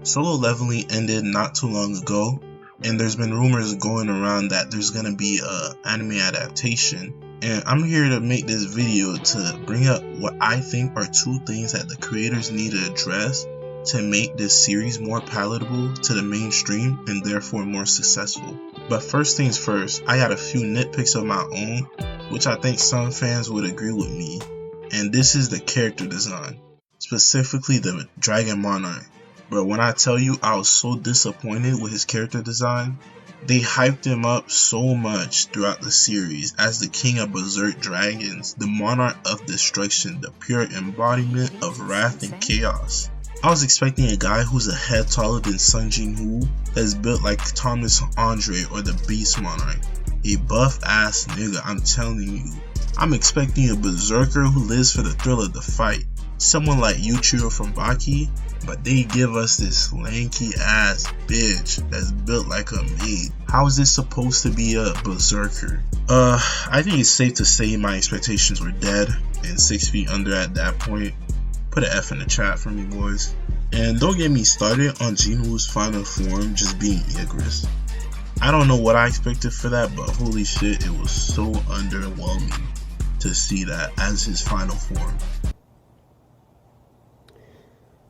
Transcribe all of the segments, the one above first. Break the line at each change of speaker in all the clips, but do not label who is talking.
Solo Leveling ended not too long ago, and there's been rumors going around that there's gonna be a anime adaptation. And I'm here to make this video to bring up what I think are two things that the creators need to address to make this series more palatable to the mainstream and therefore more successful. But first things first, I got a few nitpicks of my own, which I think some fans would agree with me, and this is the character design, specifically the Dragon Monarch. But when I tell you I was so disappointed with his character design, they hyped him up so much throughout the series as the king of berserk dragons, the monarch of destruction, the pure embodiment of wrath and chaos. I was expecting a guy who's a head taller than Sung Jin-woo, that's built like Thomas Andre or the Beast Monarch. A buff ass nigga, I'm telling you. I'm expecting a berserker who lives for the thrill of the fight. Someone like Yuichiro from Baki, but they give us this lanky ass bitch that's built like a maid. How is this supposed to be a berserker? I think it's safe to say my expectations were dead and 6 feet under at that point. Put an F in the chat for me, boys. And don't get me started on Jinwoo's final form just being Igris. I don't know what I expected for that, but holy shit, it was so underwhelming to see that as his final form.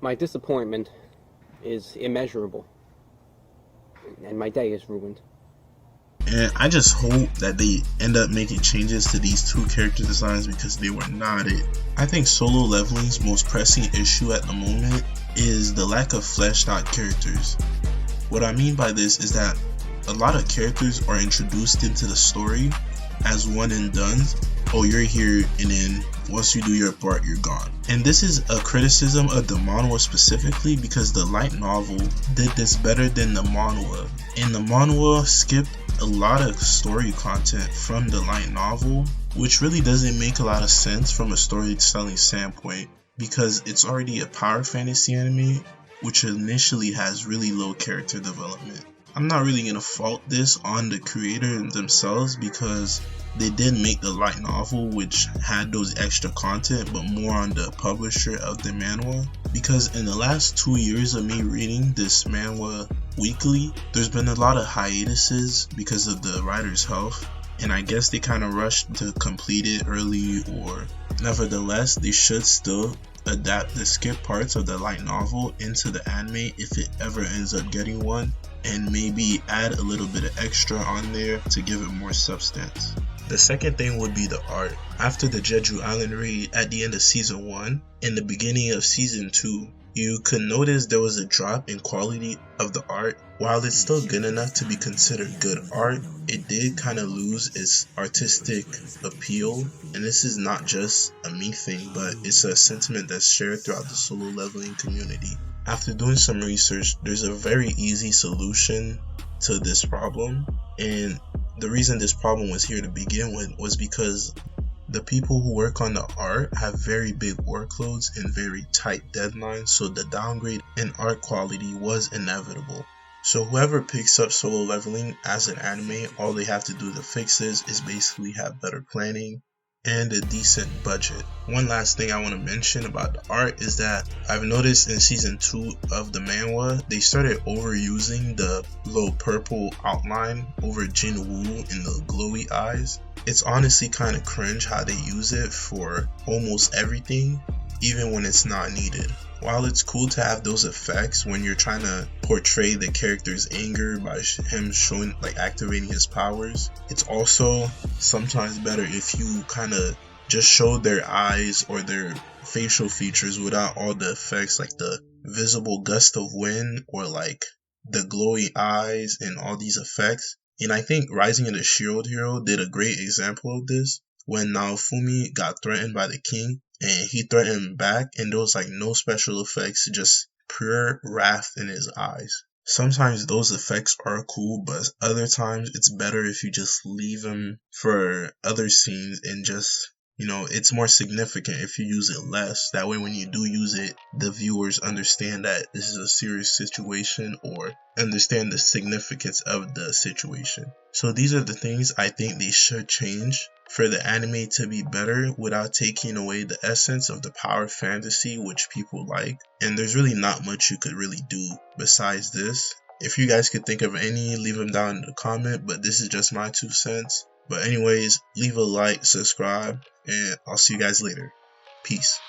My disappointment is immeasurable, and my day is ruined.
And I just hope that they end up making changes to these two character designs because they were not it. I think Solo Leveling's most pressing issue at the moment is the lack of fleshed out characters. What I mean by this is that a lot of characters are introduced into the story as one and done. Oh, you're here, and then once you do your part, you're gone. And this is a criticism of the manhwa specifically because the light novel did this better than the manhwa. And the manhwa skipped a lot of story content from the light novel, which really doesn't make a lot of sense from a storytelling standpoint because it's already a power fantasy anime, which initially has really low character development. I'm not really gonna fault this on the creator themselves because they did make the light novel, which had those extra content, but more on the publisher of the manhwa. Because in the last 2 years of me reading this manhwa weekly, there's been a lot of hiatuses because of the writer's health, and I guess they kind of rushed to complete it early, or nevertheless, they should still adapt the skip parts of the light novel into the anime if it ever ends up getting one, and maybe add a little bit of extra on there to give it more substance. The second thing would be the art. After the Jeju Island raid at the end of season 1 and the beginning of season 2, you could notice there was a drop in quality of the art. While it's still good enough to be considered good art, it did kind of lose its artistic appeal, and this is not just a me thing, but it's a sentiment that's shared throughout the Solo Leveling community. After doing some research, there's a very easy solution to this problem, and the reason this problem was here to begin with was because the people who work on the art have very big workloads and very tight deadlines, so the downgrade in art quality was inevitable. So whoever picks up Solo Leveling as an anime, all they have to do to fix this is basically have better planning and a decent budget. One last thing I want to mention about the art is that I've noticed in season 2 of the manhwa, they started overusing the low purple outline over Jin-woo in the glowy eyes. It's honestly kind of cringe how they use it for almost everything, even when it's not needed. While it's cool to have those effects when you're trying to portray the character's anger by him showing, like, activating his powers, it's also sometimes better if you kind of just show their eyes or their facial features without all the effects like the visible gust of wind or like the glowy eyes and all these effects. And I think Rising of the Shield Hero did a great example of this when Naofumi got threatened by the king. And he threatened back, and there was like no special effects, just pure wrath in his eyes. Sometimes those effects are cool, but other times it's better if you just leave them for other scenes and just, it's more significant if you use it less. That way when you do use it, the viewers understand that this is a serious situation or understand the significance of the situation. So these are the things I think they should change for the anime to be better without taking away the essence of the power fantasy which people like. And there's really not much you could really do besides this. If you guys could think of any, leave them down in the comment, but this is just my 2 cents. But anyways, leave a like, subscribe, and I'll see you guys later. Peace.